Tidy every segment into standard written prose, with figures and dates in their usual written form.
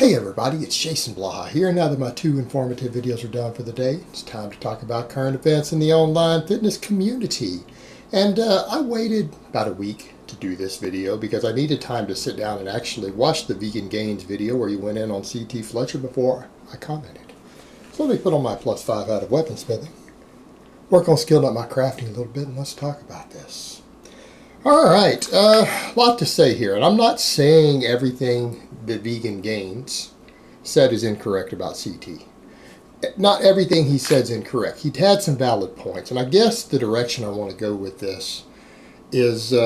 Hey everybody, it's Jason Blaha here. Now that my 2 informative videos are done for the day, it's time to talk about current events in the online fitness community. And I waited about a week to do this video because I needed time to sit down and actually watch the Vegan Gains video where you went in on CT Fletcher before I commented. So let me put on my +5 out of weaponsmithing, work on skilling up my crafting a little bit, and let's talk about this. Alright, a lot to say here, and I'm not saying everything that Vegan Gains said is incorrect about CT. Not everything he said is incorrect. He had some valid points, and I guess the direction I want to go with this is, he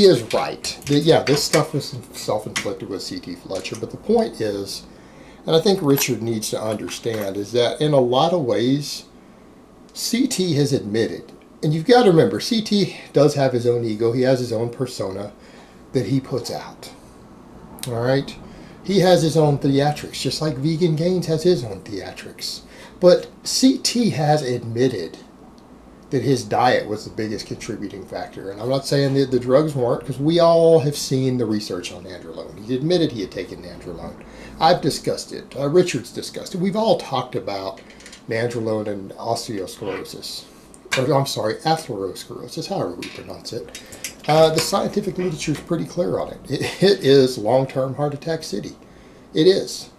is right. Yeah, this stuff was self-inflicted with CT Fletcher, but the point is, and I think Richard needs to understand, is that in a lot of ways, CT has admitted, and you've got to remember, CT does have his own ego. He has his own persona that he puts out. All right? He has his own theatrics, just like Vegan Gains has his own theatrics. But CT has admitted that his diet was the biggest contributing factor. And I'm not saying that the drugs weren't, because we all have seen the research on nandrolone. He admitted he had taken nandrolone. I've discussed it. Richard's discussed it. We've all talked about nandrolone and osteosclerosis. Or, I'm sorry, atherosclerosis, however we pronounce it. The scientific literature is pretty clear on it. It is long-term heart attack city. It is.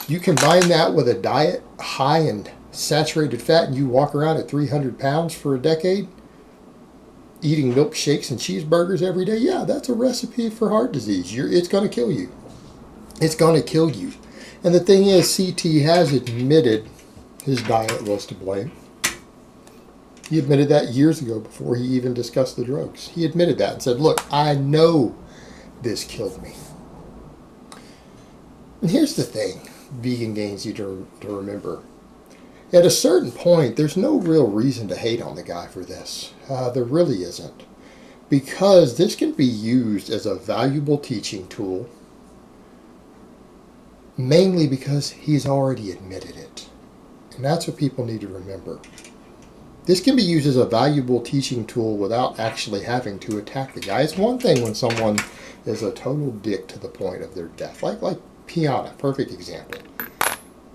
You combine that with a diet high in saturated fat and you walk around at 300 pounds for a decade, eating milkshakes and cheeseburgers every day, yeah, that's a recipe for heart disease. It's going to kill you. It's going to kill you. And the thing is, CT has admitted his diet was to blame. He admitted that years ago before he even discussed the drugs. He admitted that and said, look, I know this killed me. And here's the thing, Vegan Gains need to remember. At a certain point, there's no real reason to hate on the guy for this. There really isn't. Because this can be used as a valuable teaching tool, mainly because he's already admitted it. And that's what people need to remember. This can be used as a valuable teaching tool without actually having to attack the guy. It's one thing when someone is a total dick to the point of their death. Like Piana, perfect example.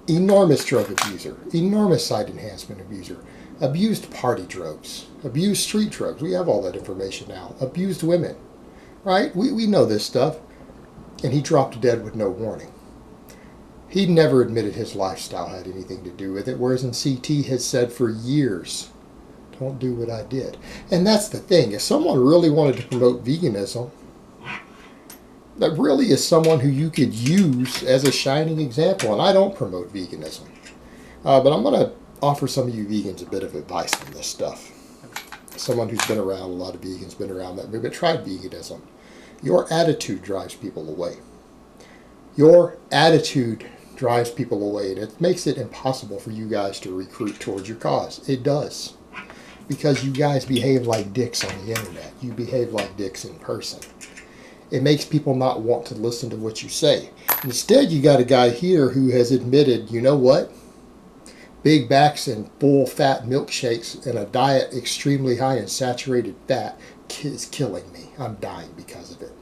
Enormous drug abuser, enormous side enhancement abuser, abused party drugs, abused street drugs. We have all that information now. Abused women, right? We know this stuff. And he dropped dead with no warning. He never admitted his lifestyle had anything to do with it, whereas in CT has said for years, don't do what I did. And that's the thing. If someone really wanted to promote veganism, that really is someone who you could use as a shining example. And I don't promote veganism. But I'm going to offer some of you vegans a bit of advice on this stuff. Someone who's been around, a lot of vegans been around that movement, tried veganism. Your attitude drives people away. Your attitude drives people away, and it makes it impossible for you guys to recruit towards your cause. It does. Because you guys behave like dicks on the internet. You behave like dicks in person. It makes people not want to listen to what you say. Instead, you got a guy here who has admitted, you know what? Big backs and full fat milkshakes and a diet extremely high in saturated fat is killing me. I'm dying because of it.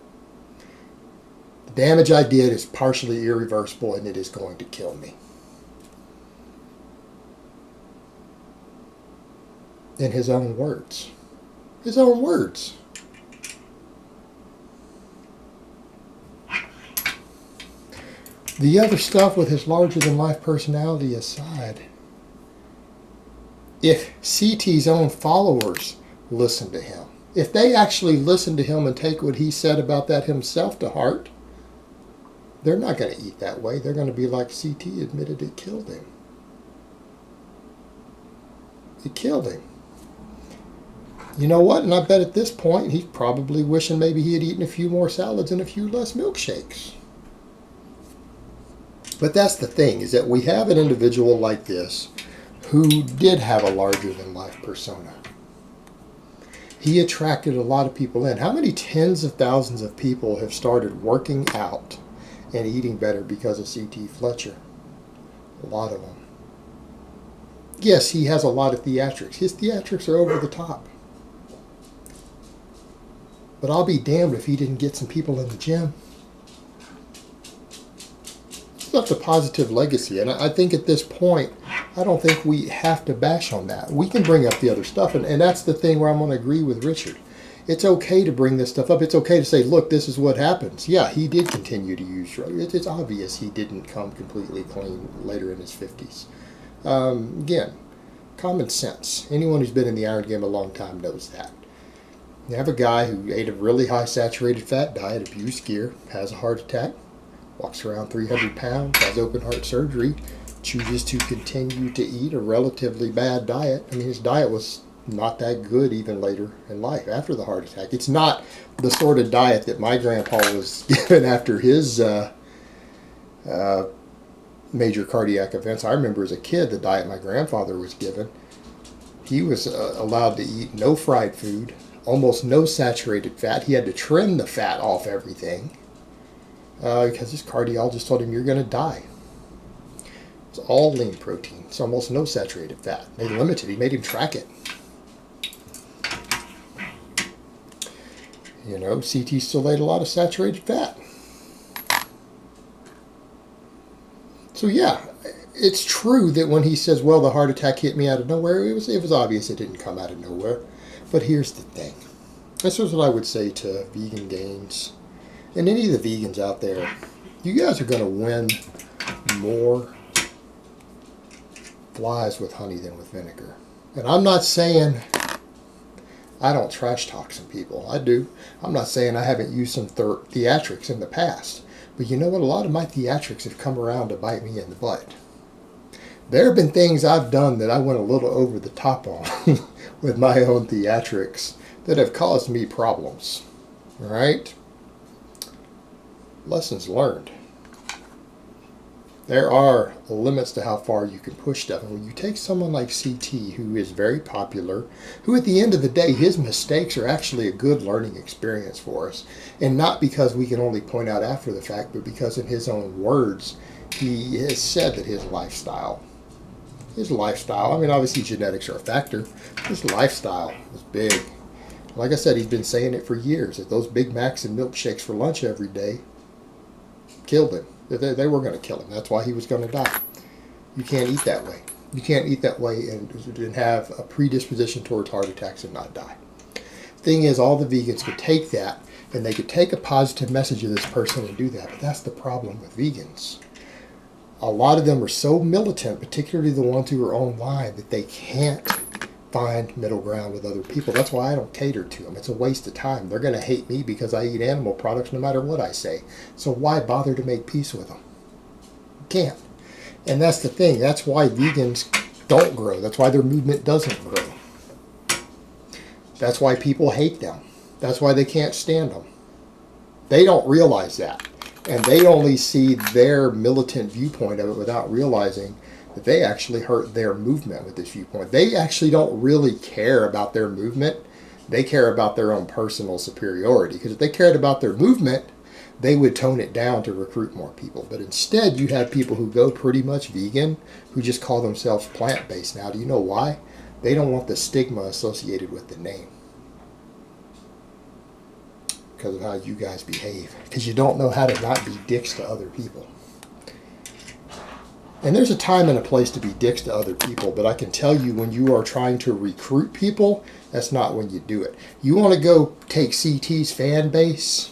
The damage I did is partially irreversible and it is going to kill me. In his own words. His own words. The other stuff with his larger-than-life personality aside, if CT's own followers listen to him, if they actually listen to him and take what he said about that himself to heart, they're not going to eat that way. They're going to be like CT admitted it killed him. It killed him. You know what? And I bet at this point he's probably wishing maybe he had eaten a few more salads and a few less milkshakes. But that's the thing, is that we have an individual like this who did have a larger-than-life persona. He attracted a lot of people in. How many tens of thousands of people have started working out and eating better because of CT Fletcher? A lot of them. Yes, he has a lot of theatrics. His theatrics are over the top. But I'll be damned if he didn't get some people in the gym. It's left a positive legacy. And I think at this point, I don't think we have to bash on that. We can bring up the other stuff. And that's the thing where I'm going to agree with Richard. It's okay to bring this stuff up. It's okay to say, look, this is what happens. Yeah, he did continue to use drugs. It's obvious he didn't come completely clean later in his 50s. Again, common sense. Anyone who's been in the iron game a long time knows that. You have a guy who ate a really high saturated fat diet, abused gear, has a heart attack, walks around 300 pounds, has open heart surgery, chooses to continue to eat a relatively bad diet. I mean, his diet was not that good even later in life after the heart attack. It's not the sort of diet that my grandpa was given after his major cardiac events. I remember as a kid the diet my grandfather was given. He was allowed to eat no fried food, almost no saturated fat. He had to trim the fat off everything because his cardiologist told him, you're going to die. It's all lean protein. It's almost no saturated fat. They limited. He made him track it. You know, CT still ate a lot of saturated fat. So yeah, it's true that when he says, well, the heart attack hit me out of nowhere, it was obvious it didn't come out of nowhere. But here's the thing. This is what I would say to vegan gains. And any of the vegans out there, you guys are going to win more flies with honey than with vinegar. And I'm not saying I don't trash talk some people. I do. I'm not saying I haven't used some theatrics in the past. But you know what? A lot of my theatrics have come around to bite me in the butt. There have been things I've done that I went a little over the top on with my own theatrics that have caused me problems. All right? Lessons learned. There are limits to how far you can push stuff. And when you take someone like CT, who is very popular, who at the end of the day, his mistakes are actually a good learning experience for us. And not because we can only point out after the fact, but because in his own words, he has said that his lifestyle, I mean, obviously genetics are a factor. His lifestyle was big. Like I said, he's been saying it for years, that those Big Macs and milkshakes for lunch every day killed him. They were going to kill him. That's why he was going to die. You can't eat that way. You can't eat that way and have a predisposition towards heart attacks and not die. Thing is, all the vegans could take that, and they could take a positive message of this person and do that. But that's the problem with vegans. A lot of them are so militant, particularly the ones who are online, that they can't find middle ground with other people. That's why I don't cater to them. It's a waste of time. They're going to hate me because I eat animal products no matter what I say. So why bother to make peace with them? You can't. And that's the thing. That's why vegans don't grow. That's why their movement doesn't grow. That's why people hate them. That's why they can't stand them. They don't realize that. And they only see their militant viewpoint of it without realizing that they actually hurt their movement with this viewpoint. They actually don't really care about their movement. They care about their own personal superiority. Because if they cared about their movement, they would tone it down to recruit more people. But instead, you have people who go pretty much vegan, who just call themselves plant-based now. Do you know why? They don't want the stigma associated with the name. Because of how you guys behave. Because you don't know how to not be dicks to other people. And there's a time and a place to be dicks to other people, but I can tell you when you are trying to recruit people, that's not when you do it. You want to go take CT's fan base,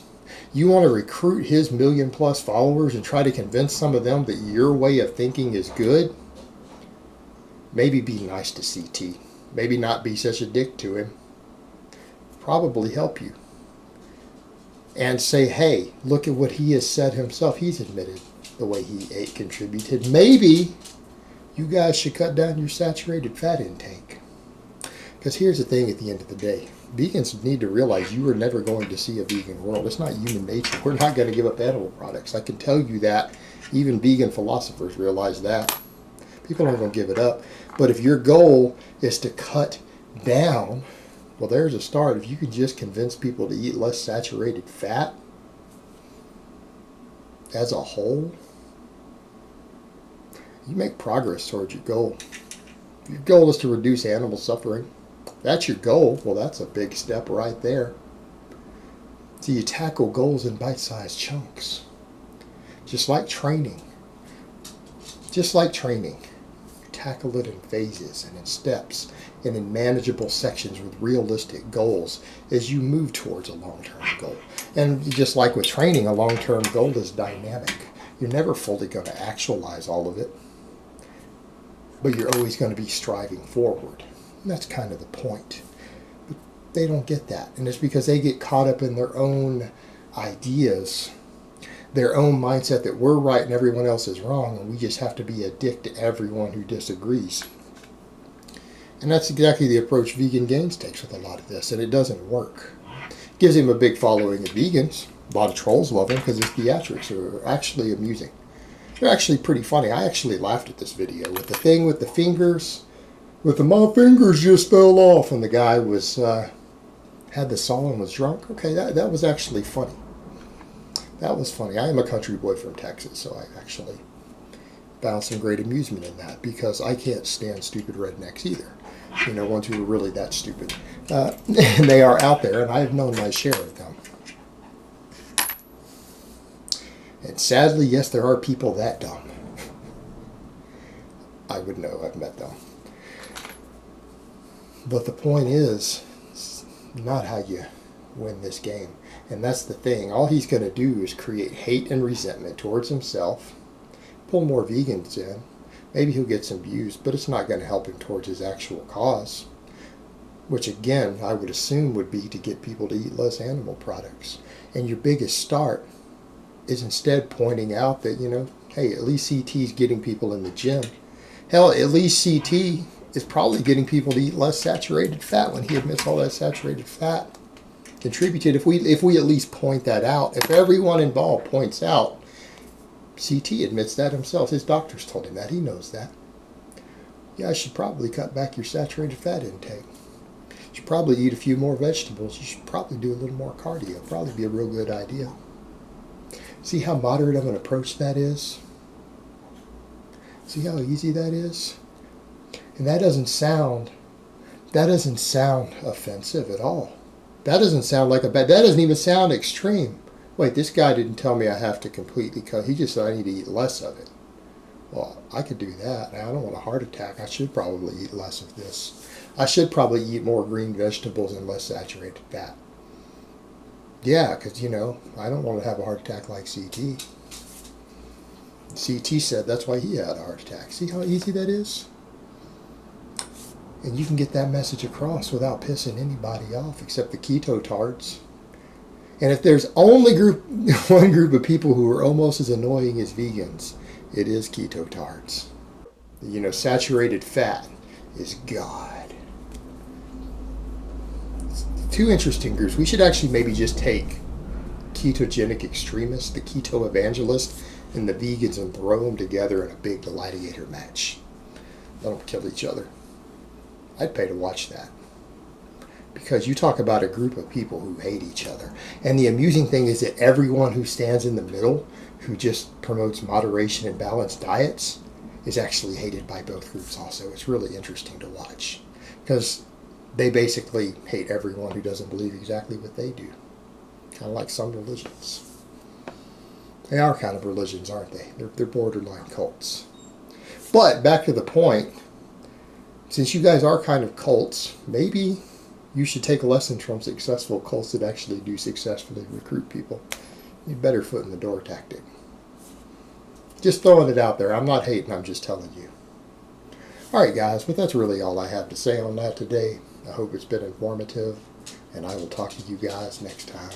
you want to recruit his 1 million+ followers and try to convince some of them that your way of thinking is good, maybe be nice to CT. Maybe not be such a dick to him. Probably help you. And say, hey, look at what he has said himself. He's admitted the way he ate contributed. Maybe you guys should cut down your saturated fat intake. Because here's the thing at the end of the day. Vegans need to realize you are never going to see a vegan world. It's not human nature. We're not going to give up animal products. I can tell you that. Even vegan philosophers realize that. People aren't going to give it up. But if your goal is to cut down, well, there's a start. If you could just convince people to eat less saturated fat as a whole, you make progress towards your goal. If your goal is to reduce animal suffering, that's your goal. Well, that's a big step right there. So you tackle goals in bite-sized chunks. Just like training. Just like training. You tackle it in phases and in steps and in manageable sections with realistic goals as you move towards a long-term goal. And just like with training, a long-term goal is dynamic. You're never fully going to actualize all of it, but you're always going to be striving forward. And that's kind of the point. But they don't get that. And it's because they get caught up in their own ideas, their own mindset that we're right and everyone else is wrong, and we just have to be a dick to everyone who disagrees. And that's exactly the approach Vegan Gains takes with a lot of this, and it doesn't work. It gives him a big following of vegans. A lot of trolls love him because his theatrics are actually amusing. They're actually pretty funny. I actually laughed at this video with the thing with the fingers, with the my fingers just fell off, and the guy was had the song and was drunk. Okay, that was actually funny. That was funny. I am a country boy from Texas, so I actually found some great amusement in that because I can't stand stupid rednecks either. You know, ones who are really that stupid. And they are out there, and I have known my share of them. And sadly, yes, there are people that dumb. I would know. I've met them. But the point is, it's not how you win this game. And that's the thing. All he's going to do is create hate and resentment towards himself, pull more vegans in. Maybe he'll get some views, but it's not going to help him towards his actual cause, which again, I would assume would be to get people to eat less animal products. And your biggest start is instead pointing out that, you know, hey, at least CT's getting people in the gym. Hell, at least CT is probably getting people to eat less saturated fat when he admits all that saturated fat contributed. If we at least point that out, if everyone involved points out, CT admits that himself. His doctors told him that. He knows that. Yeah, I should probably cut back your saturated fat intake. You should probably eat a few more vegetables. You should probably do a little more cardio. Probably be a real good idea. See how moderate of an approach that is? See how easy that is? And that doesn't sound offensive at all. That doesn't sound like that doesn't even sound extreme. Wait, this guy didn't tell me I have to completely cut. He just said I need to eat less of it. Well, I could do that. Now, I don't want a heart attack. I should probably eat less of this. I should probably eat more green vegetables and less saturated fat. Yeah, because, you know, I don't want to have a heart attack like CT. CT said that's why he had a heart attack. See how easy that is? And you can get that message across without pissing anybody off except the keto tards. And if there's only one group of people who are almost as annoying as vegans, it is keto tards. You know, saturated fat is God. It's two interesting groups. We should actually maybe just take ketogenic extremists, the keto evangelists, and the vegans and throw them together in a big gladiator match. Let them kill each other. I'd pay to watch that. Because you talk about a group of people who hate each other. And the amusing thing is that everyone who stands in the middle, who just promotes moderation and balanced diets, is actually hated by both groups also. It's really interesting to watch. Because they basically hate everyone who doesn't believe exactly what they do. Kind of like some religions. They are kind of religions, aren't they? They're borderline cults. But back to the point, since you guys are kind of cults, maybe you should take a lesson from successful cults that actually do successfully recruit people. You better foot in the door tactic. Just throwing it out there. I'm not hating, I'm just telling you. Alright guys, but that's really all I have to say on that today. I hope it's been informative, and I will talk to you guys next time.